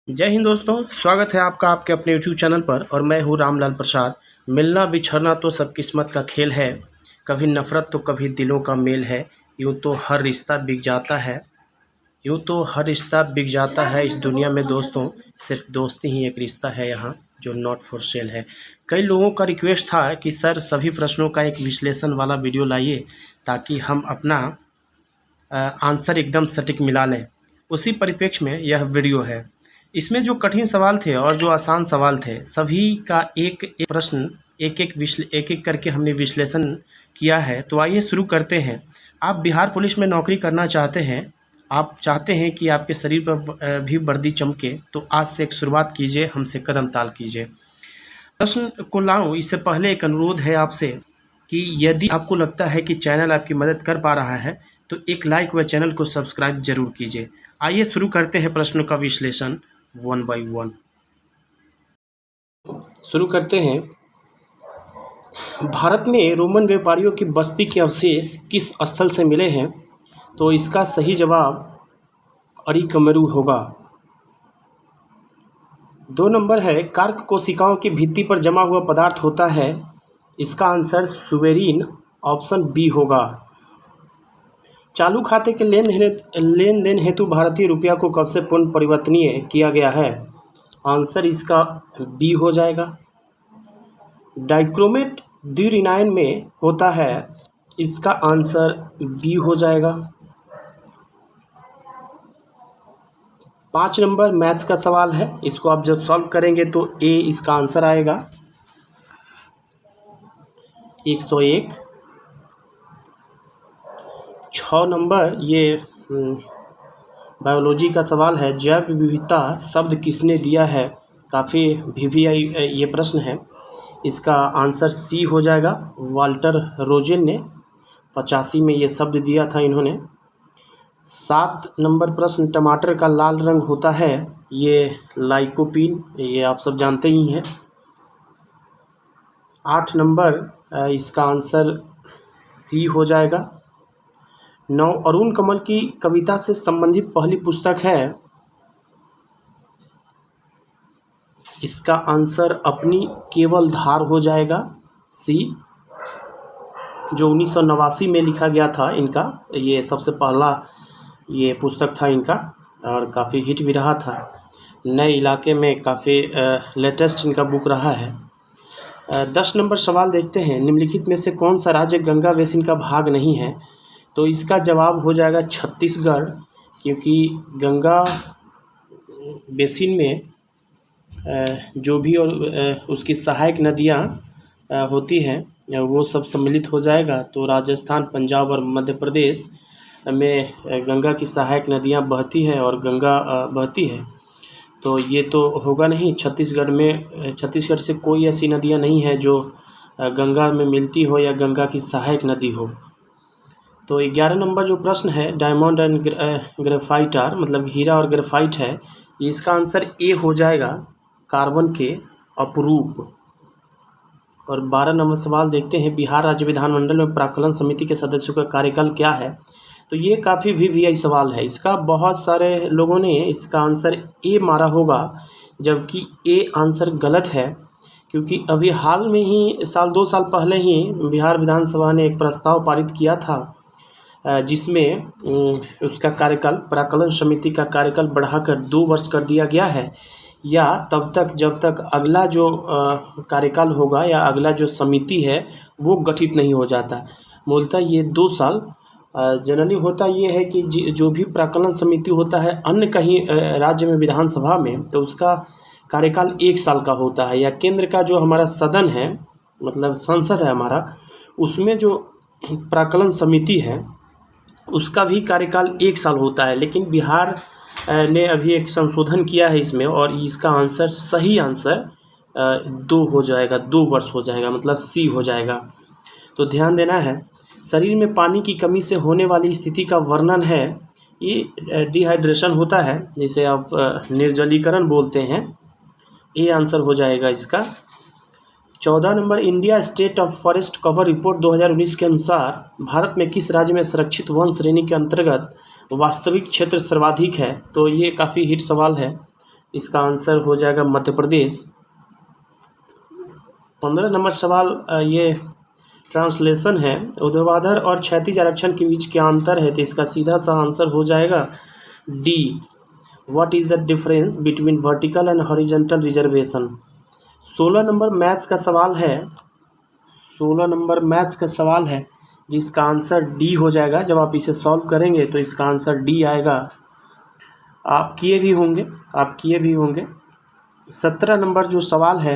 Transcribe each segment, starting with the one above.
जय हिंद दोस्तों, स्वागत है आपका आपके अपने यूट्यूब चैनल पर। और मैं हूँ रामलाल प्रसाद। मिलना बिछड़ना तो सब किस्मत का खेल है, कभी नफ़रत तो कभी दिलों का मेल है। यूँ तो हर रिश्ता बिक जाता है, यूँ तो हर रिश्ता बिक जाता है इस दुनिया में दोस्तों। सिर्फ दोस्ती ही एक रिश्ता है यहाँ जो नॉट फॉर सेल है। कई लोगों का रिक्वेस्ट था कि सर सभी प्रश्नों का एक विश्लेषण वाला वीडियो लाइए ताकि हम अपना आंसर एकदम सटीक मिला लें। उसी परिप्रेक्ष्य में यह वीडियो है। इसमें जो कठिन सवाल थे और जो आसान सवाल थे, सभी का एक एक प्रश्न एक एक करके हमने विश्लेषण किया है। तो आइए शुरू करते हैं। आप बिहार पुलिस में नौकरी करना चाहते हैं, आप चाहते हैं कि आपके शरीर पर भी वर्दी चमके, तो आज से एक शुरुआत कीजिए, हमसे कदम ताल कीजिए। प्रश्न को लाऊं इससे पहले एक अनुरोध है आपसे कि यदि आपको लगता है कि चैनल आपकी मदद कर पा रहा है तो एक लाइक व चैनल को सब्सक्राइब जरूर कीजिए। आइए शुरू करते हैं प्रश्नों का विश्लेषण वन बाय वन। शुरू करते हैं। भारत में रोमन व्यापारियों की बस्ती के अवशेष किस स्थल से मिले हैं? तो इसका सही जवाब अरिकमेरू होगा। 2 नंबर है, कार्क कोशिकाओं की भित्ति पर जमा हुआ पदार्थ होता है। इसका आंसर सुवेरीन ऑप्शन बी होगा। चालू खाते के लेन देन हेतु भारतीय रुपया को कब से पुनः परिवर्तनीय किया गया है? आंसर इसका बी हो जाएगा। डाइक्रोमेट द्विरेनायन में होता है। इसका आंसर बी हो जाएगा। 5 नंबर मैथ्स का सवाल है। इसको आप जब सॉल्व करेंगे तो ए इसका आंसर आएगा 101। 6 नंबर ये बायोलॉजी का सवाल है। जैव विविधता शब्द किसने दिया है? काफ़ी VVI ये प्रश्न है। इसका आंसर सी हो जाएगा, वाल्टर रोजेन ने 85 में ये शब्द दिया था इन्होंने। 7 नंबर प्रश्न, टमाटर का लाल रंग होता है, ये लाइकोपीन, ये आप सब जानते ही हैं। 8 नंबर इसका आंसर सी हो जाएगा। 9 अरुण कमल की कविता से संबंधित पहली पुस्तक है। इसका आंसर अपनी केवल धार हो जाएगा, सी, जो 1989 में लिखा गया था इनका। ये सबसे पहला ये पुस्तक था इनका और काफ़ी हिट भी रहा था। नए इलाके में काफ़ी लेटेस्ट इनका बुक रहा है। 10 नंबर सवाल देखते हैं। निम्नलिखित में से कौन सा राज्य गंगा बेसिन का भाग नहीं है? तो इसका जवाब हो जाएगा छत्तीसगढ़, क्योंकि गंगा बेसिन में जो भी और उसकी सहायक नदियाँ होती हैं वो सब सम्मिलित हो जाएगा। तो राजस्थान, पंजाब और मध्य प्रदेश में गंगा की सहायक नदियाँ बहती हैं और गंगा बहती है। तो ये तो होगा नहीं। छत्तीसगढ़ से कोई ऐसी नदियाँ नहीं है जो गंगा में मिलती हो या गंगा की सहायक नदी हो। तो 11 नंबर जो प्रश्न है, डायमंड एंड ग्रेफाइट आर, मतलब हीरा और ग्रेफाइट है, इसका आंसर ए हो जाएगा, कार्बन के अपरूप। और 12 नंबर सवाल देखते हैं। बिहार राज्य विधानमंडल में प्राक्कलन समिति के सदस्यों का कार्यकाल क्या है? तो ये काफ़ी VVI सवाल है। इसका बहुत सारे लोगों ने इसका आंसर ए मारा होगा, जबकि ए आंसर गलत है, क्योंकि अभी हाल में ही 2 साल पहले ही बिहार विधानसभा ने एक प्रस्ताव पारित किया था जिसमें उसका कार्यकाल, प्राक्कलन समिति का कार्यकाल बढ़ाकर 2 वर्ष कर दिया गया है, या तब तक जब तक अगला जो कार्यकाल होगा या अगला जो समिति है वो गठित नहीं हो जाता। मूलतः ये 2 साल जनरली होता ये है कि जो भी प्राक्कलन समिति होता है अन्य कहीं राज्य में विधानसभा में, तो उसका कार्यकाल 1 साल का होता है। या केंद्र का जो हमारा सदन है, मतलब संसद है हमारा, उसमें जो प्राक्कलन समिति है उसका भी कार्यकाल 1 साल होता है। लेकिन बिहार ने अभी एक संशोधन किया है इसमें, और इसका आंसर, सही आंसर 2 हो जाएगा, 2 वर्ष हो जाएगा, मतलब सी हो जाएगा। तो ध्यान देना है। शरीर में पानी की कमी से होने वाली स्थिति का वर्णन है, ये डिहाइड्रेशन होता है, जिसे आप निर्जलीकरण बोलते हैं। ये आंसर हो जाएगा इसका। 14 number, India state of forest cover report 2019 के अनुसार भारत में किस राज्य में संरक्षित वन श्रेणी के अंतर्गत वास्तविक क्षेत्र सर्वाधिक है? तो ये काफ़ी हिट सवाल है। इसका आंसर हो जाएगा मध्य प्रदेश। 15 नंबर सवाल ये ट्रांसलेशन है। ऊर्ध्वाधर और क्षैतिज आरक्षण के बीच क्या अंतर है, तो इसका सीधा सा आंसर हो जाएगा D. What is the difference between vertical and horizontal reservation. 16 number maths का सवाल है। 16 नंबर मैथ्स का सवाल है जिसका आंसर डी हो जाएगा। जब आप इसे सॉल्व करेंगे तो इसका आंसर डी आएगा। आप किए भी होंगे। 17 नंबर जो सवाल है,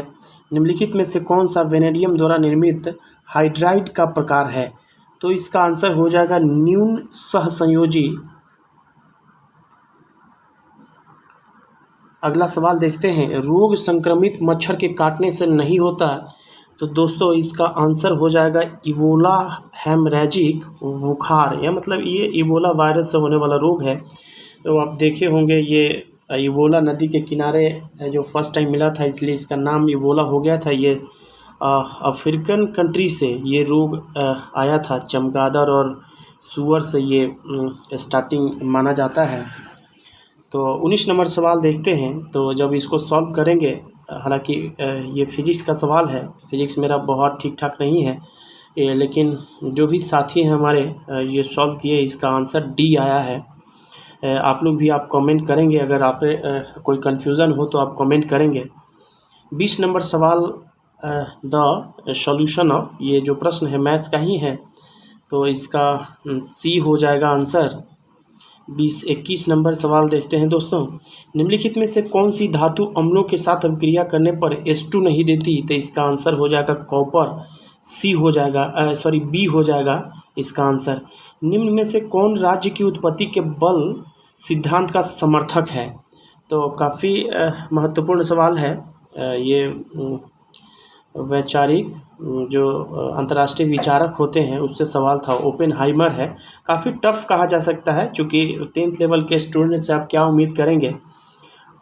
निम्नलिखित में से कौन सा वेनेडियम द्वारा निर्मित हाइड्राइड का प्रकार है, तो इसका आंसर हो जाएगा न्यून सहसंयोजी। अगला सवाल देखते हैं। रोग संक्रमित मच्छर के काटने से नहीं होता, तो दोस्तों इसका आंसर हो जाएगा इबोला हेमरेजिक बुखार। या मतलब ये इबोला वायरस से होने वाला रोग है। तो आप देखे होंगे ये इबोला नदी के किनारे जो फर्स्ट टाइम मिला था, इसलिए इसका नाम इबोला हो गया था। ये अफ्रीकन कंट्री से ये रोग आया था। चमगादड़ और सूअर से ये स्टार्टिंग माना जाता है। तो 19 नंबर सवाल देखते हैं। तो जब इसको सॉल्व करेंगे, हालांकि ये फिजिक्स का सवाल है, फिजिक्स मेरा बहुत ठीक ठाक नहीं है लेकिन जो भी साथी हैं हमारे ये सॉल्व किए, इसका आंसर डी आया है। आप लोग भी आप कमेंट करेंगे, अगर आप कोई कन्फ्यूज़न हो तो आप कमेंट करेंगे। 20 नंबर सवाल द सॉल्यूशन ऑफ, ये जो प्रश्न है मैथ्स का ही है, तो इसका सी हो जाएगा आंसर। 21 नंबर सवाल देखते हैं दोस्तों। निम्नलिखित में से कौन सी धातु अम्लों के साथ अभिक्रिया करने पर H2 नहीं देती, तो इसका आंसर हो जाएगा कॉपर। सी हो जाएगा बी हो जाएगा इसका आंसर। निम्न में से कौन राज्य की उत्पत्ति के बल सिद्धांत का समर्थक है, तो काफ़ी महत्वपूर्ण सवाल है ये। वैचारिक जो अंतर्राष्ट्रीय विचारक होते हैं उससे सवाल था, ओपेनहाइमर है। काफ़ी टफ कहा जा सकता है, चूँकि 10th लेवल के स्टूडेंट से आप क्या उम्मीद करेंगे,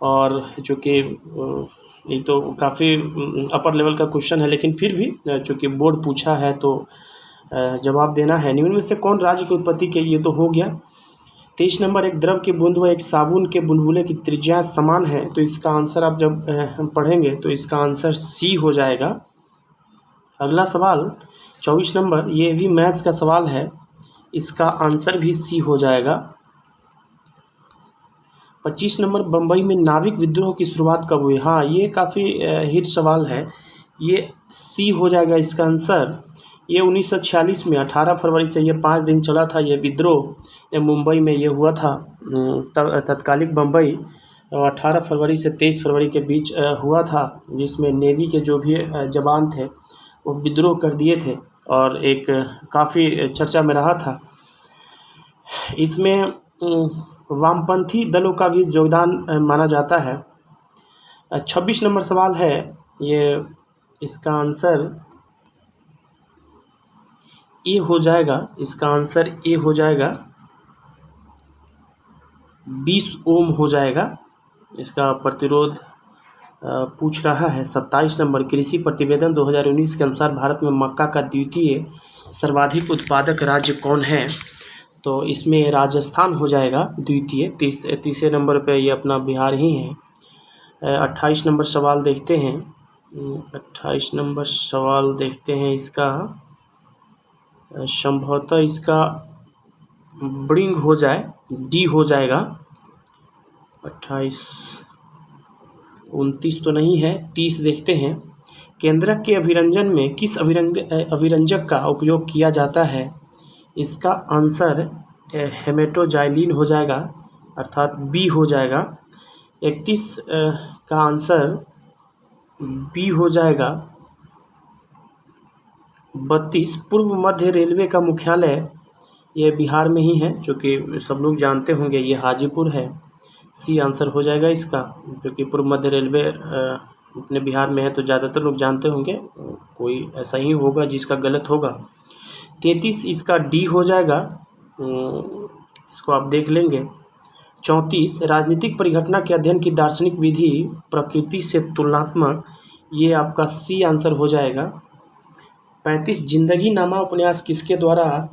और चूँकि ये तो काफ़ी अपर लेवल का क्वेश्चन है, लेकिन फिर भी चूँकि बोर्ड पूछा है तो जवाब देना है। निम्न में से कौन राज्य की उत्पत्ति के, ये तो हो गया। 23 नंबर, एक द्रव की बूंद व एक साबुन के बुलबुले की त्रिज्या समान है, तो इसका आंसर आप जब पढ़ेंगे तो इसका आंसर सी हो जाएगा। अगला सवाल 24 नंबर, ये भी मैथ्स का सवाल है, इसका आंसर भी सी हो जाएगा। 25 नंबर, बम्बई में नाविक विद्रोह की शुरुआत कब हुई। हाँ, ये काफ़ी हिट सवाल है, ये सी हो जाएगा इसका आंसर। ये 1946 में 18 फरवरी से ये 5 दिन चला था ये विद्रोह। ये मुंबई में ये हुआ था, तत्कालिक बम्बई, 18 फरवरी से 23 फरवरी के बीच हुआ था, जिसमें नेवी के जो भी जवान थे वो विद्रोह कर दिए थे और एक काफ़ी चर्चा में रहा था। इसमें वामपंथी दलों का भी योगदान माना जाता है। 26 नंबर सवाल है ये, इसका आंसर ए हो जाएगा। इसका आंसर ए हो जाएगा, 20 ओम हो जाएगा इसका प्रतिरोध पूछ रहा है। 27 नंबर, कृषि प्रतिवेदन 2019 के अनुसार भारत में मक्का का द्वितीय सर्वाधिक उत्पादक राज्य कौन है, तो इसमें राजस्थान हो जाएगा द्वितीय। तीसरे नंबर पे ये अपना बिहार ही है। 28 नंबर सवाल देखते हैं। 28 नंबर सवाल देखते हैं, इसका संभवतः इसका ब्रिंग हो जाए, डी हो जाएगा। 28, 29 तो नहीं है, 30 देखते हैं। केंद्रक के अभिरंजन में किस अभिरंजक का उपयोग किया जाता है, इसका आंसर हेमेटोजाइलिन हो जाएगा, अर्थात बी हो जाएगा। 31 का आंसर बी हो जाएगा। 32, पूर्व मध्य रेलवे का मुख्यालय ये बिहार में ही है, जो कि सब लोग जानते होंगे, ये हाजीपुर है। सी आंसर हो जाएगा इसका, जो कि पूर्व मध्य रेलवे अपने बिहार में है, तो ज़्यादातर लोग जानते होंगे, कोई ऐसा ही होगा जिसका गलत होगा। 33 इसका डी हो जाएगा, इसको आप देख लेंगे। 34, राजनीतिक परिघटना के अध्ययन की दार्शनिक विधि प्रकृति से तुलनात्मक, ये आपका सी आंसर हो जाएगा। 35, जिंदगी नामा उपन्यास किसके द्वारा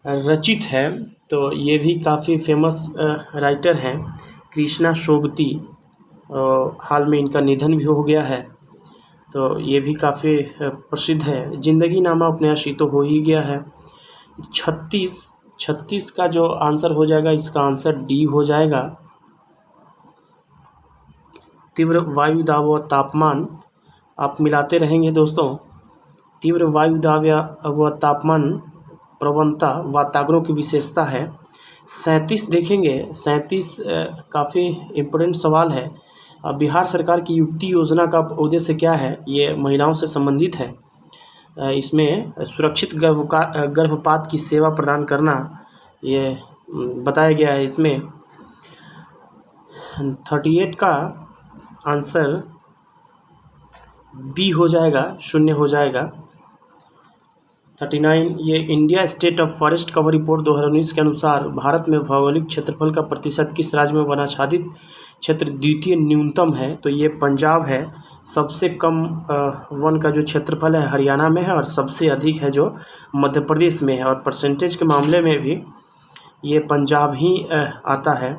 रचित है, तो ये भी काफ़ी फेमस राइटर हैं, कृष्णा शोभती। हाल में इनका निधन भी हो गया है, तो ये भी काफ़ी प्रसिद्ध है। जिंदगी नामा उपन्यास तो हो ही गया है। 36 का जो आंसर हो जाएगा, इसका आंसर डी हो जाएगा। तीव्र वायु दाब व तापमान, आप मिलाते रहेंगे दोस्तों। तीव्र वायु दाब व तापमान प्रवणता वातावरणों की विशेषता है। 37 देखेंगे, 37 काफ़ी इम्पोर्टेंट सवाल है। बिहार सरकार की युक्ति योजना का उद्देश्य क्या है? ये महिलाओं से संबंधित है। इसमें सुरक्षित गर्भपात की सेवा प्रदान करना ये बताया गया है। इसमें 38 का आंसर बी हो जाएगा, 0 हो जाएगा। 39 ये India state of forest cover report 2019 के अनुसार भारत में भौगोलिक क्षेत्रफल का प्रतिशत किस राज्य में वनाच्छादित क्षेत्र द्वितीय न्यूनतम है? तो ये पंजाब है। सबसे कम वन का जो क्षेत्रफल है हरियाणा में है, और सबसे अधिक है जो मध्य प्रदेश में है, और परसेंटेज के मामले में भी ये पंजाब ही आता है।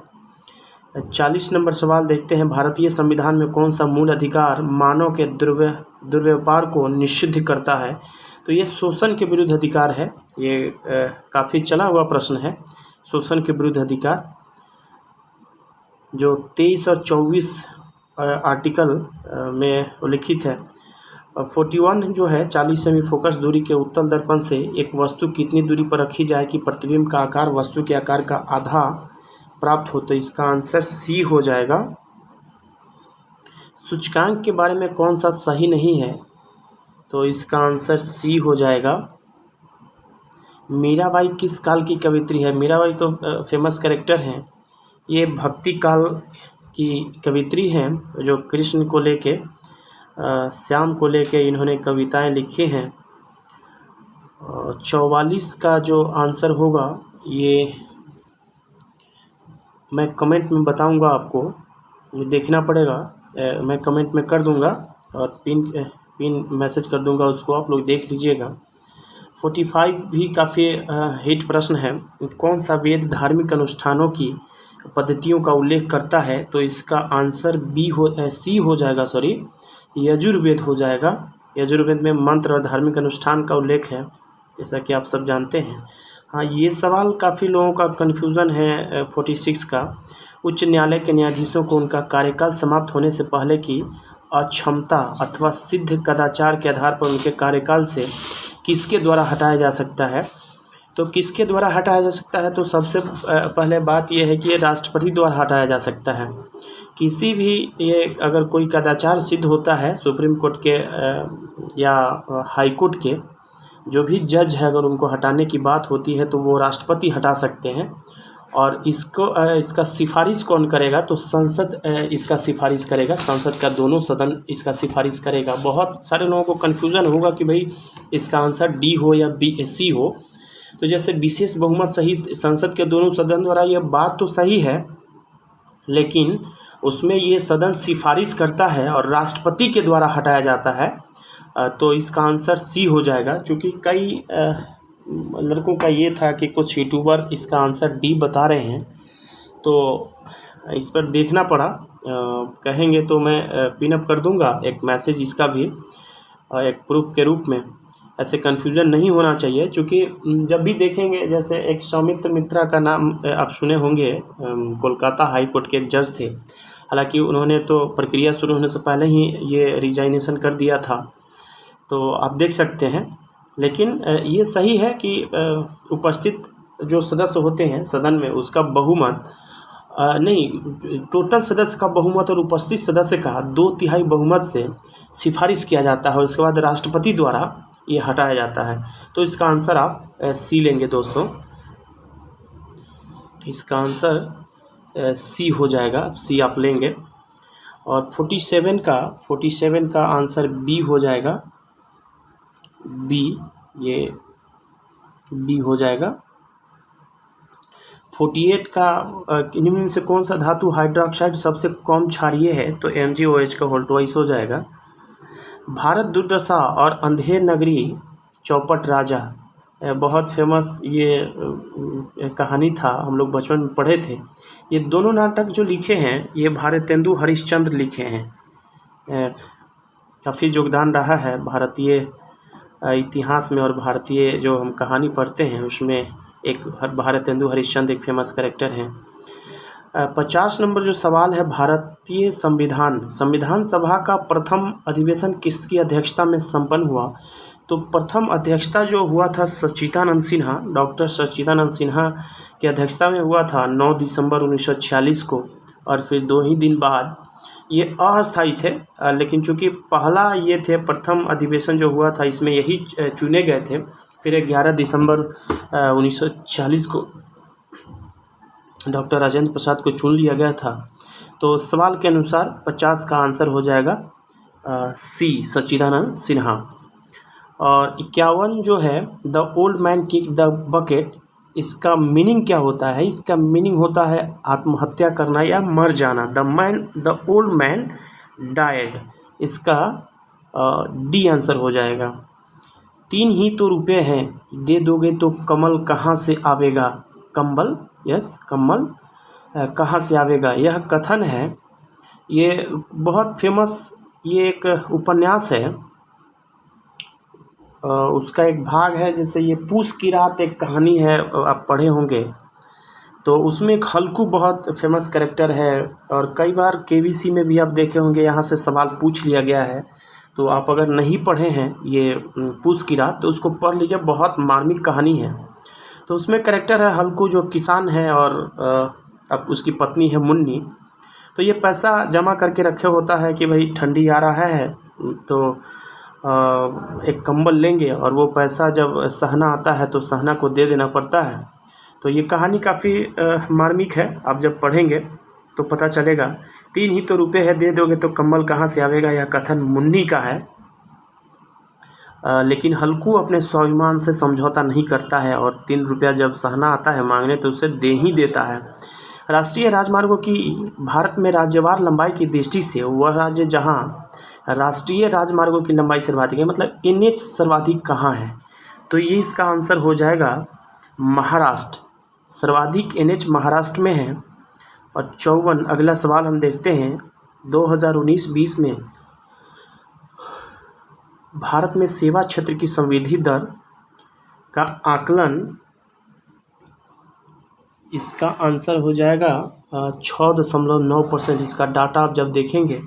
40 नंबर सवाल देखते हैं। भारतीय संविधान में कौन सा मूल अधिकार मानव के दुर्व्यवहार को निषिद्ध करता है? तो ये शोषण के विरुद्ध अधिकार है। ये काफ़ी चला हुआ प्रश्न है। शोषण के विरुद्ध अधिकार जो 23 और 24 आर्टिकल में उल्लिखित है। 41 जो है 40 सेमी फोकस दूरी के उत्तल दर्पण से एक वस्तु कितनी दूरी पर रखी जाए कि प्रतिबिंब का आकार वस्तु के आकार का आधा प्राप्त हो? तो इसका आंसर सी हो जाएगा। सूचकांक के बारे में कौन सा सही नहीं है? तो इसका आंसर सी हो जाएगा। मीराबाई किस काल की कवित्री है? मीराबाई तो फेमस कैरेक्टर हैं। ये भक्ति काल की कवित्री हैं, जो कृष्ण को लेके श्याम को लेके इन्होंने कविताएं लिखी हैं। 44 का जो आंसर होगा ये मैं कमेंट में बताऊंगा आपको, ये देखना पड़ेगा। मैं कमेंट में कर दूंगा और पिन मैसेज कर दूंगा, उसको आप लोग देख लीजिएगा। 45 भी काफ़ी हिट प्रश्न है। कौन सा वेद धार्मिक अनुष्ठानों की पद्धतियों का उल्लेख करता है? तो इसका आंसर सी हो जाएगा, सॉरी यजुर्वेद हो जाएगा। यजुर्वेद में मंत्र और धार्मिक अनुष्ठान का उल्लेख है, जैसा कि आप सब जानते हैं। हाँ, ये सवाल काफ़ी लोगों का कन्फ्यूज़न है। 46 का, उच्च न्यायालय के न्यायाधीशों को उनका कार्यकाल समाप्त होने से पहले की अक्षमता अथवा सिद्ध कदाचार के आधार पर उनके कार्यकाल से किसके द्वारा हटाया जा सकता है? तो किसके द्वारा हटाया जा सकता है? तो सबसे पहले बात यह है कि ये राष्ट्रपति द्वारा हटाया जा सकता है। किसी भी ये अगर कोई कदाचार सिद्ध होता है सुप्रीम कोर्ट के या हाई कोर्ट के जो भी जज है, अगर उनको हटाने की बात होती है तो वो राष्ट्रपति हटा सकते हैं। और इसका सिफारिश कौन करेगा? तो संसद इसका सिफारिश करेगा। संसद का दोनों सदन इसका सिफारिश करेगा। बहुत सारे लोगों को कन्फ्यूज़न होगा कि भाई इसका आंसर डी हो या सी हो। तो जैसे विशेष बहुमत सहित संसद के दोनों सदन द्वारा, यह बात तो सही है, लेकिन उसमें ये सदन सिफारिश करता है और राष्ट्रपति के द्वारा हटाया जाता है। तो इसका आंसर सी हो जाएगा। क्योंकि कई लड़कों का ये था कि कुछ यूट्यूबर इसका आंसर डी बता रहे हैं, तो इस पर देखना पड़ा। कहेंगे तो मैं पिन अप कर दूंगा एक मैसेज, इसका भी एक प्रूफ के रूप में। ऐसे कन्फ्यूज़न नहीं होना चाहिए, क्योंकि जब भी देखेंगे, जैसे एक सौमित्र मित्रा का नाम आप सुने होंगे, कोलकाता हाई कोर्ट के एक जज थे। हालांकि उन्होंने तो प्रक्रिया शुरू होने से पहले ही ये रिजाइनेशन कर दिया था, तो आप देख सकते हैं। लेकिन ये सही है कि उपस्थित जो सदस्य होते हैं सदन में, उसका बहुमत नहीं, टोटल सदस्य का बहुमत और उपस्थित सदस्य का 2/3 बहुमत से सिफारिश किया जाता है। उसके बाद राष्ट्रपति द्वारा ये हटाया जाता है। तो इसका आंसर आप सी लेंगे दोस्तों। इसका आंसर सी हो जाएगा, सी आप लेंगे। और 47 का आंसर बी हो जाएगा। बी, ये बी हो जाएगा। 48 का निम्न से कौन सा धातु हाइड्रोक्साइड सबसे कम क्षारीय है? तो MgOH का होल्टवाइस हो जाएगा। भारत दुर्दशा और अंधेर नगरी चौपट राजा बहुत फेमस ये कहानी था, हम लोग बचपन में पढ़े थे। ये दोनों नाटक जो लिखे हैं ये भारतेंदु हरिश्चंद्र लिखे हैं। काफ़ी योगदान रहा है भारतीय इतिहास में, और भारतीय जो हम कहानी पढ़ते हैं उसमें एक भारतेंदु हरिश्चंद्र एक फेमस कैरेक्टर हैं। 50 नंबर जो सवाल है, भारतीय संविधान सभा का प्रथम अधिवेशन किसकी अध्यक्षता में संपन्न हुआ? तो प्रथम अध्यक्षता जो हुआ था सच्चिदानंद सिन्हा, डॉक्टर सच्चिदानंद सिन्हा की अध्यक्षता में हुआ था 9 दिसंबर 1946 को। और फिर 2 ही दिन बाद ये अस्थायी थे, लेकिन चूंकि पहला ये थे प्रथम अधिवेशन जो हुआ था इसमें यही चुने गए थे। फिर 11 दिसंबर 1946 को डॉक्टर राजेंद्र प्रसाद को चुन लिया गया था। तो सवाल के अनुसार 50 का आंसर हो जाएगा सी, सच्चिदानंद सिन्हा। और 51 जो है, the old man kick the bucket, इसका मीनिंग क्या होता है? इसका मीनिंग होता है आत्महत्या करना या मर जाना। द ओल्ड मैन डायड, इसका डी आंसर हो जाएगा। 3 ही तो रुपए हैं, दे दोगे तो कमल कहाँ से आवेगा? कंबल, यस, कमल कहाँ से आवेगा, यह कथन है। ये बहुत फेमस, ये एक उपन्यास है, उसका एक भाग है। जैसे ये पूस की रात एक कहानी है, आप पढ़े होंगे। तो उसमें एक हल्कू बहुत फेमस कैरेक्टर है, और कई बार केबीसी में भी आप देखे होंगे, यहाँ से सवाल पूछ लिया गया है। तो आप अगर नहीं पढ़े हैं ये पूस की रात तो उसको पढ़ लीजिए, बहुत मार्मिक कहानी है। तो उसमें कैरेक्टर है हल्कू जो किसान है, और अब उसकी पत्नी है मुन्नी। तो ये पैसा जमा करके रखे होता है कि भाई ठंडी आ रहा है तो एक कंबल लेंगे, और वो पैसा जब सहना आता है तो सहना को दे देना पड़ता है। तो ये कहानी काफ़ी मार्मिक है, आप जब पढ़ेंगे तो पता चलेगा। 3 ही तो रुपए है, दे दोगे तो कंबल कहाँ से आवेगा, यह कथन मुन्नी का है। लेकिन हल्कू अपने स्वाभिमान से समझौता नहीं करता है, और 3 रुपया जब सहना आता है मांगने तो उसे दे ही देता है। राष्ट्रीय राजमार्गों की भारत में राज्यवार लंबाई की दृष्टि से वह राज्य जहां राष्ट्रीय राजमार्गों की लंबाई सर्वाधिक है, मतलब NH सर्वाधिक कहाँ है? तो ये इसका आंसर हो जाएगा महाराष्ट्र। सर्वाधिक NH महाराष्ट्र में है। और 54 अगला सवाल हम देखते हैं, 2019-20 में भारत में सेवा क्षेत्र की संवृद्धि दर का आकलन, इसका आंसर हो जाएगा 6.9%। इसका डाटा आप जब देखेंगे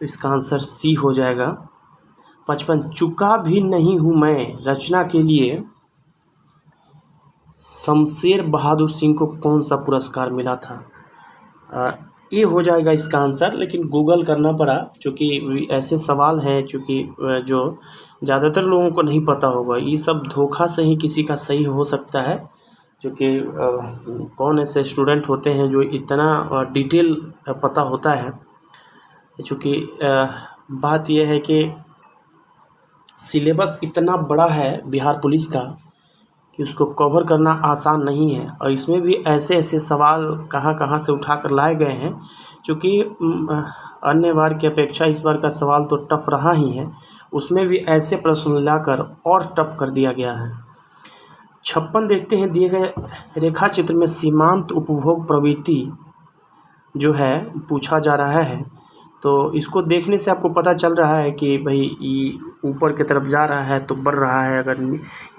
तो इसका आंसर सी हो जाएगा। 55 चुका भी नहीं हूँ मैं रचना के लिए शमशेर बहादुर सिंह को कौन सा पुरस्कार मिला था? ये हो जाएगा इसका आंसर, लेकिन गूगल करना पड़ा क्योंकि ऐसे सवाल हैं चूँकि जो ज़्यादातर लोगों को नहीं पता होगा। ये सब धोखा से ही किसी का सही हो सकता है, क्योंकि कौन ऐसे स्टूडेंट होते हैं जो इतना डिटेल पता होता है। चूँकि बात यह है कि सिलेबस इतना बड़ा है बिहार पुलिस का कि उसको कवर करना आसान नहीं है, और इसमें भी ऐसे ऐसे सवाल कहाँ से उठा कर लाए गए हैं। क्योंकि अन्य बार की अपेक्षा इस बार का सवाल तो टफ रहा ही है, उसमें भी ऐसे प्रश्न लाकर और टफ कर दिया गया है। 56 देखते हैं, दिए गए रेखा चित्र में सीमांत उपभोग प्रवृत्ति जो है पूछा जा रहा है। तो इसको देखने से आपको पता चल रहा है कि भाई ये ऊपर की तरफ जा रहा है तो बढ़ रहा है, अगर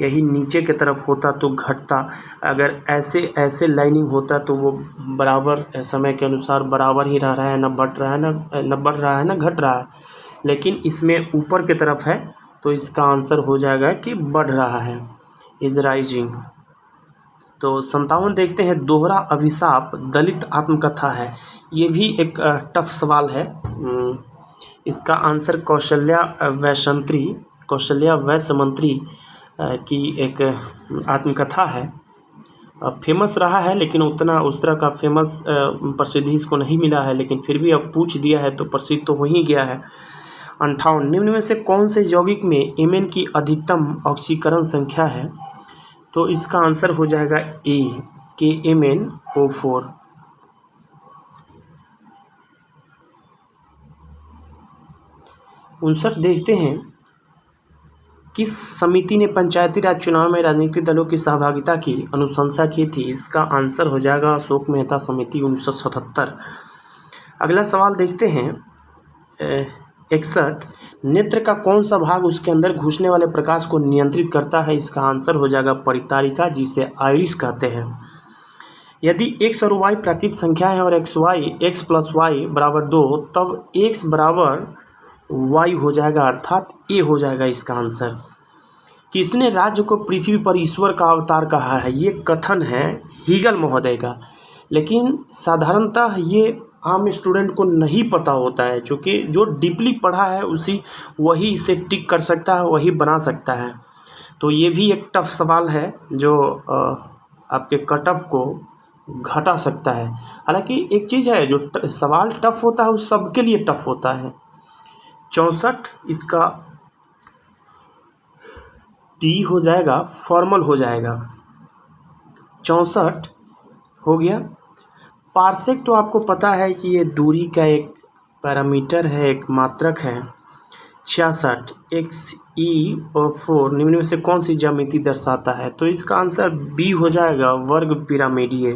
यही नीचे की तरफ होता तो घटता, अगर ऐसे ऐसे लाइनिंग होता तो वो बराबर समय के अनुसार बराबर ही रह रहा है, न बढ़ रहा है न बढ़ रहा है न घट रहा है। लेकिन इसमें ऊपर की तरफ है तो इसका आंसर हो जाएगा कि बढ़ रहा है, इज राइजिंग। तो 57 देखते हैं, दोहरा अभिशाप दलित आत्मकथा है। ये भी एक टफ सवाल है। इसका आंसर कौशल्या वैश्यमंत्री की एक आत्मकथा है। फेमस रहा है, लेकिन उतना उस तरह का फेमस प्रसिद्धि इसको नहीं मिला है, लेकिन फिर भी अब पूछ दिया है तो प्रसिद्ध तो हो ही गया है। 58 निम्न में से कौन से यौगिक में Mn की अधिकतम ऑक्सीकरण संख्या है? तो इसका आंसर हो जाएगा ए, KMnO4। 59 देखते हैं, किस समिति ने पंचायती राज चुनाव में राजनीतिक दलों की सहभागिता की अनुशंसा की थी? इसका आंसर हो जाएगा अशोक मेहता समिति 1977। अगला सवाल देखते हैं 61। नेत्र का कौन सा भाग उसके अंदर घुसने वाले प्रकाश को नियंत्रित करता है? इसका आंसर हो जाएगा परितारिका, जिसे आइरिस कहते हैं। यदि x और y प्राकृतिक संख्या है और x + y = 2, तब x बराबर y हो जाएगा, अर्थात a हो जाएगा इसका आंसर। किसने राज्य को पृथ्वी पर ईश्वर का अवतार कहा है? ये कथन है हीगल महोदय का, लेकिन साधारणतः ये आम स्टूडेंट को नहीं पता होता है, क्योंकि जो डीपली पढ़ा है वही इसे टिक कर सकता है, वही बना सकता है। तो ये भी एक टफ सवाल है जो आपके कटऑफ को घटा सकता है। हालांकि एक चीज़ है, जो सवाल टफ होता है वो सबके लिए टफ होता है। 64 इसका डी हो जाएगा, फॉर्मल हो जाएगा। 64 हो गया। पार्सेक तो आपको पता है कि ये दूरी का एक पैरामीटर है, एक मात्रक है। 66 XE/4 निम्न में से कौन सी ज्यामिति दर्शाता है? तो इसका आंसर बी हो जाएगा, वर्ग पिरामिडीय।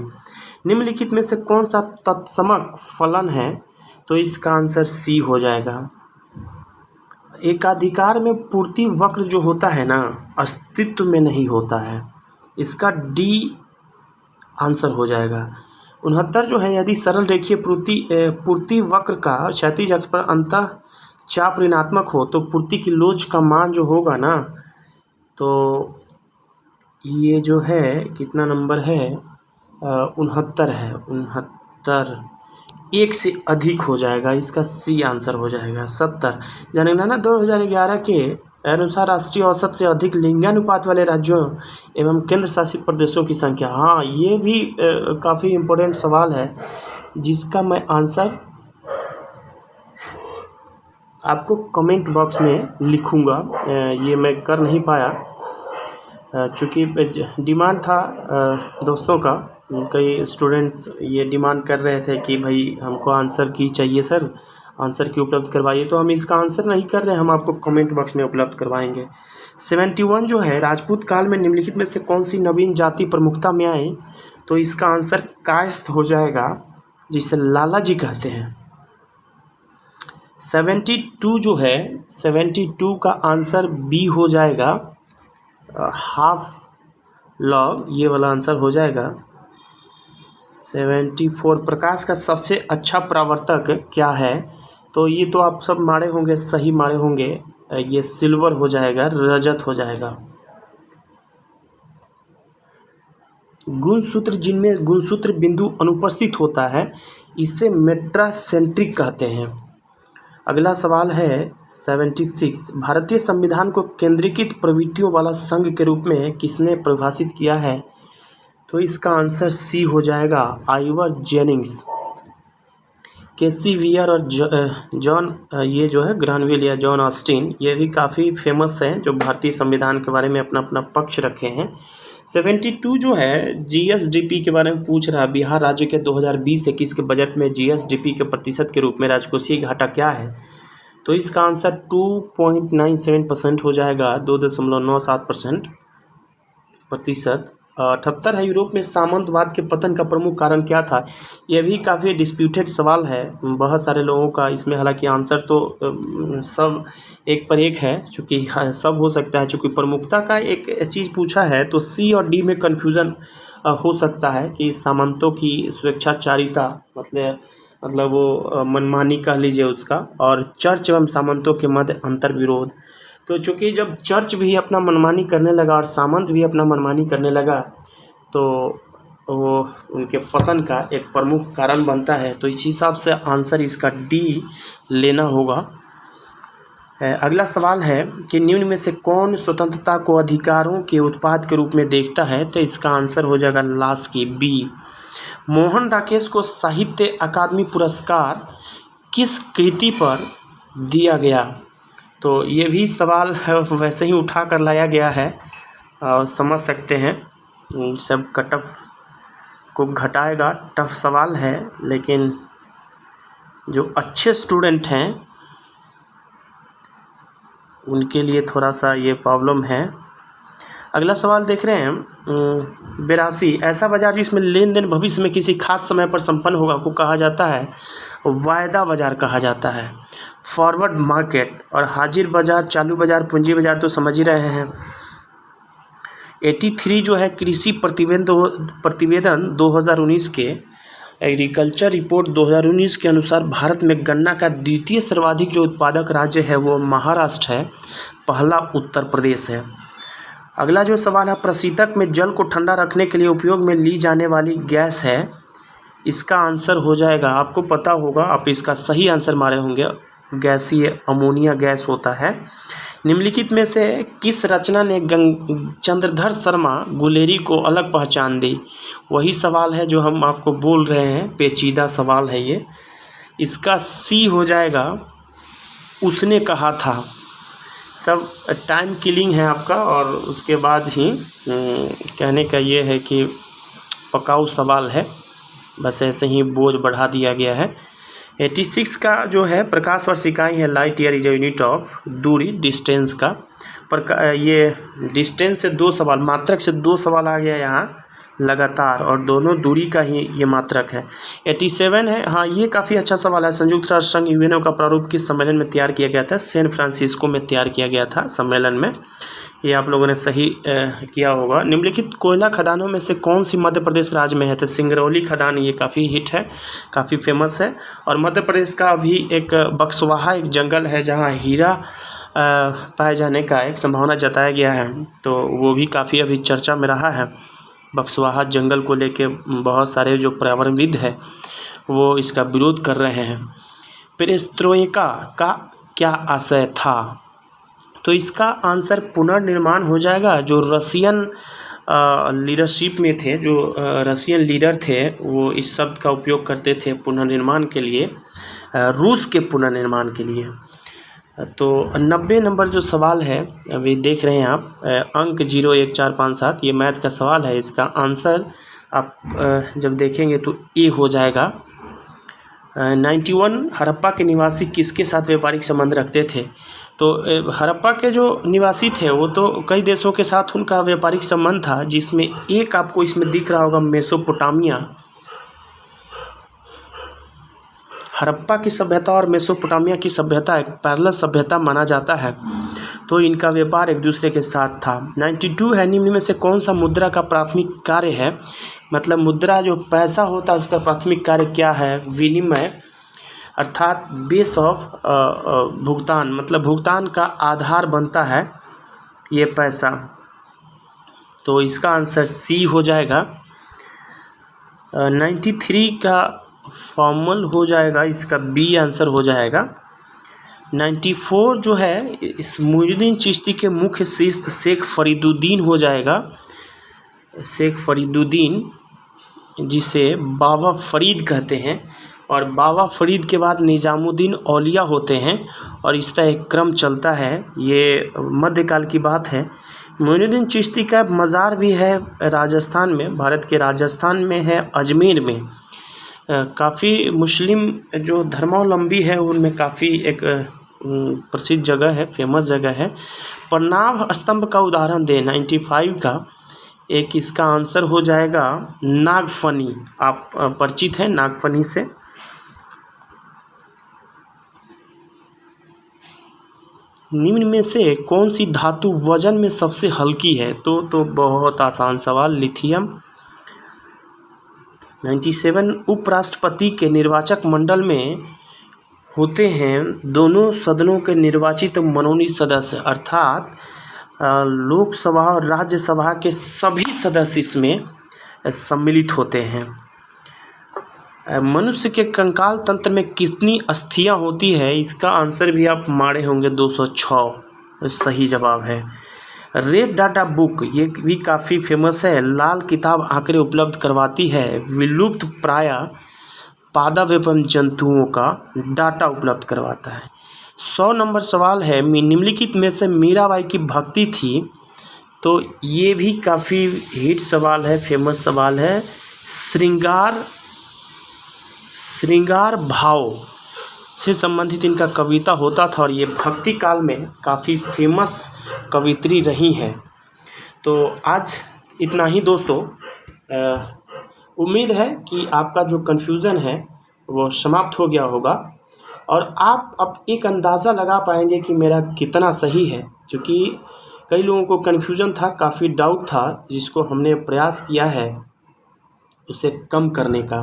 निम्नलिखित में से कौन सा तत्समक फलन है? तो इसका आंसर सी हो जाएगा। एकाधिकार में पूर्ति वक्र जो होता है ना, अस्तित्व में नहीं होता है, इसका डी आंसर हो जाएगा। 69 जो है, यदि सरल रेखीय पूर्ति वक्र का क्षैतिज अक्ष पर अंतः चाप ऋणात्मक हो तो पूर्ति की लोच का मान जो होगा ना, तो ये जो है कितना नंबर है, 69 है। 69 1 से अधिक हो जाएगा, इसका सी आंसर हो जाएगा। 70 जनगणना 2011 के अनुसार राष्ट्रीय औसत से अधिक लिंगानुपात वाले राज्यों एवं केंद्र शासित प्रदेशों की संख्या। हाँ, ये भी काफ़ी इम्पोर्टेंट सवाल है, जिसका मैं आंसर आपको कमेंट बॉक्स में लिखूँगा। ये मैं कर नहीं पाया, चूँकि डिमांड था दोस्तों का। कई स्टूडेंट्स ये डिमांड कर रहे थे कि भाई हमको आंसर की चाहिए सर, आंसर की उपलब्ध करवाइए, तो हम इसका आंसर नहीं कर रहे हैं, हम आपको कमेंट बॉक्स में उपलब्ध करवाएंगे। 71 जो है, राजपूत काल में निम्नलिखित में से कौन सी नवीन जाति प्रमुखता में आई? तो इसका आंसर कायस्थ हो जाएगा, जिसे लाला जी कहते हैं। 72 जो है, 72 का आंसर बी हो जाएगा, हाफ लॉग, ये वाला आंसर हो जाएगा। 74 प्रकाश का सबसे अच्छा परावर्तक क्या है? तो ये तो आप सब मारे होंगे, सही मारे होंगे, ये सिल्वर हो जाएगा, रजत हो जाएगा। गुणसूत्र, जिनमें गुणसूत्र बिंदु अनुपस्थित होता है, इसे मेट्रासेंट्रिक कहते हैं। अगला सवाल है 76। भारतीय संविधान को केंद्रीकृत प्रवृत्तियों वाला संघ के रूप में किसने परिभाषित किया है? तो इसका आंसर सी हो जाएगा, आइवर जेनिंग्स। केसी वियर और जॉन, ये जो है ग्रानविल या जॉन ऑस्टिन, ये भी काफ़ी फेमस हैं, जो भारतीय संविधान के बारे में अपना अपना पक्ष रखे हैं। 72 जो है, जीएसडीपी के बारे में पूछ रहा है। बिहार राज्य के 2020-21 के बजट में जीएसडीपी के प्रतिशत के रूप में राजकोषीय घाटा क्या है? तो इसका आंसर 2.97% हो जाएगा, 2.97% प्रतिशत। 78 है, यूरोप में सामंतवाद के पतन का प्रमुख कारण क्या था? यह भी काफ़ी डिस्प्यूटेड सवाल है बहुत सारे लोगों का इसमें। हालांकि आंसर तो सब एक पर एक है, चूँकि सब हो सकता है। चूँकि प्रमुखता का एक चीज़ पूछा है, तो सी और डी में कन्फ्यूज़न हो सकता है कि सामंतों की स्वेच्छाचारिता, मतलब वो मनमानी कह लीजिए उसका, और चर्च एवं सामंतों के मध्य अंतर विरोध। तो चूँकि जब चर्च भी अपना मनमानी करने लगा और सामंत भी अपना मनमानी करने लगा, तो वो उनके पतन का एक प्रमुख कारण बनता है। तो इस हिसाब से आंसर इसका डी लेना होगा। अगला सवाल है कि निम्न में से कौन स्वतंत्रता को अधिकारों के उत्पाद के रूप में देखता है? तो इसका आंसर हो जाएगा लास्ट की बी। मोहन राकेश को साहित्य अकादमी पुरस्कार किस कृति पर दिया गया? तो ये भी सवाल है, वैसे ही उठा कर लाया गया है, और समझ सकते हैं सब कटअप को घटाएगा। टफ सवाल है, लेकिन जो अच्छे स्टूडेंट हैं उनके लिए थोड़ा सा ये प्रॉब्लम है। अगला सवाल देख रहे हैं 82, ऐसा बाजार जिसमें लेन देन भविष्य में किसी खास समय पर संपन्न होगा को कहा जाता है वायदा बाजार कहा जाता है। फॉरवर्ड मार्केट और हाजिर बाजार, चालू बाजार, पूंजी बाजार तो समझ ही रहे हैं। 83 जो है कृषि प्रतिवेदन 2019 के एग्रीकल्चर रिपोर्ट 2019 के अनुसार भारत में गन्ना का द्वितीय सर्वाधिक जो उत्पादक राज्य है वो महाराष्ट्र है, पहला उत्तर प्रदेश है। अगला जो सवाल है प्रशीतक में जल को ठंडा रखने के लिए उपयोग में ली जाने वाली गैस है, इसका आंसर हो जाएगा, आपको पता होगा, आप इसका सही आंसर मारे होंगे, गैसीय अमोनिया गैस होता है। निम्नलिखित में से किस रचना ने चंद्रधर शर्मा गुलेरी को अलग पहचान दी? वही सवाल है जो हम आपको बोल रहे हैं, पेचीदा सवाल है ये। इसका सी हो जाएगा, उसने कहा था। सब टाइम किलिंग है आपका, और उसके बाद ही कहने का ये है कि पकाऊ सवाल है, बस ऐसे ही बोझ बढ़ा दिया गया है। 86 का जो है प्रकाश वर्ष इकाई है, light year is unit of दूरी, डिस्टेंस का। ये डिस्टेंस से 2 सवाल, मात्रक से 2 सवाल आ गया यहाँ लगातार, और दोनों दूरी का ही ये मात्रक है। 87 है, हाँ ये काफ़ी अच्छा सवाल है। संयुक्त राष्ट्र संघ यूएनओ का प्रारूप किस सम्मेलन में तैयार किया गया था? सैन फ्रांसिस्को में तैयार किया गया था सम्मेलन में, ये आप लोगों ने सही किया होगा। निम्नलिखित कोयला खदानों में से कौन सी मध्य प्रदेश राज्य में है? तो सिंगरौली खदान, ये काफ़ी हिट है, काफ़ी फेमस है। और मध्य प्रदेश का अभी एक बक्सवाहा एक जंगल है जहाँ हीरा पाए जाने का एक संभावना जताया गया है, तो वो भी काफ़ी अभी चर्चा में रहा है। बक्सवाहा जंगल को लेके बहुत सारे जो पर्यावरणविद है वो इसका विरोध कर रहे हैं। पेरेस्ट्रोइका का क्या आशय था? तो इसका आंसर पुनर्निर्माण हो जाएगा। जो रशियन लीडरशिप में थे, जो रशियन लीडर थे, वो इस शब्द का उपयोग करते थे पुनर्निर्माण के लिए, रूस के पुनर्निर्माण के लिए। तो 90 नंबर जो सवाल है अभी देख रहे हैं आप, अंक 0 1 4 5 7, ये मैथ का सवाल है। इसका आंसर आप जब देखेंगे तो ए हो जाएगा। 91 हड़प्पा के निवासी किसके साथ व्यापारिक संबंध रखते थे? तो हड़प्पा के जो निवासी थे वो तो कई देशों के साथ उनका व्यापारिक संबंध था, जिसमें एक आपको इसमें दिख रहा होगा मेसोपोटामिया। हड़प्पा की सभ्यता और मेसोपोटामिया की सभ्यता एक पैरेलल सभ्यता माना जाता है, तो इनका व्यापार एक दूसरे के साथ था। 92 है, निम्न में से कौन सा मुद्रा का प्राथमिक कार्य है? मतलब मुद्रा जो पैसा होता है उसका प्राथमिक कार्य क्या है? विनिमय, अर्थात बेस ऑफ भुगतान, मतलब भुगतान का आधार बनता है ये पैसा। तो इसका आंसर सी हो जाएगा। 93 का फॉर्मल हो जाएगा, इसका बी आंसर हो जाएगा। 94 जो है इस मुइनुद्दीन चिश्ती के मुख्य शिष्य शेख फरीदुद्दीन हो जाएगा। शेख फरीदुद्दीन जिसे बाबा फरीद कहते हैं, और बाबा फरीद के बाद निज़ामुद्दीन औलिया होते हैं, और इसका एक क्रम चलता है। ये मध्यकाल की बात है। मुइनुद्दीन चिश्ती का मज़ार भी है राजस्थान में, भारत के राजस्थान में है, अजमेर में। काफ़ी मुस्लिम जो धर्मावलंबी है उनमें काफ़ी एक प्रसिद्ध जगह है, फेमस जगह है। प्रणाभ स्तंभ का उदाहरण दें 95 का, एक इसका आंसर हो जाएगा नागफनी। आप परिचित हैं नागफनी से? निम्न में से कौन सी धातु वजन में सबसे हल्की है? तो बहुत आसान सवाल, लिथियम। 97 उपराष्ट्रपति के निर्वाचक मंडल में होते हैं दोनों सदनों के निर्वाचित मनोनीत सदस्य, अर्थात लोकसभा और राज्यसभा के सभी सदस्य इसमें सम्मिलित होते हैं। मनुष्य के कंकाल तंत्र में कितनी अस्थियां होती है? इसका आंसर भी आप मारे होंगे 206, सही जवाब है। रेड डाटा बुक, ये भी काफ़ी फेमस है। लाल किताब आंकड़े उपलब्ध करवाती है, विलुप्त प्राय पादप एवं जंतुओं का डाटा उपलब्ध करवाता है। 100 नंबर सवाल है, निम्नलिखित में से मीराबाई की भक्ति थी? तो ये भी काफ़ी हिट सवाल है, फेमस सवाल है। श्रृंगार भाव, से संबंधित इनका कविता होता था और ये भक्ति काल में काफ़ी फेमस कवित्री रही हैं। तो आज इतना ही दोस्तों। उम्मीद है कि आपका जो कन्फ्यूज़न है वो समाप्त हो गया होगा और आप अब एक अंदाज़ा लगा पाएंगे कि मेरा कितना सही है, क्योंकि कई लोगों को कन्फ्यूज़न था, काफ़ी डाउट था, जिसको हमने प्रयास किया है उसे कम करने का।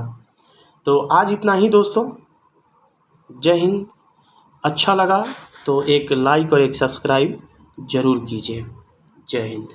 तो आज इतना ही दोस्तों। जय हिंद। अच्छा लगा तो एक लाइक और एक सब्सक्राइब ज़रूर कीजिए। जय हिंद।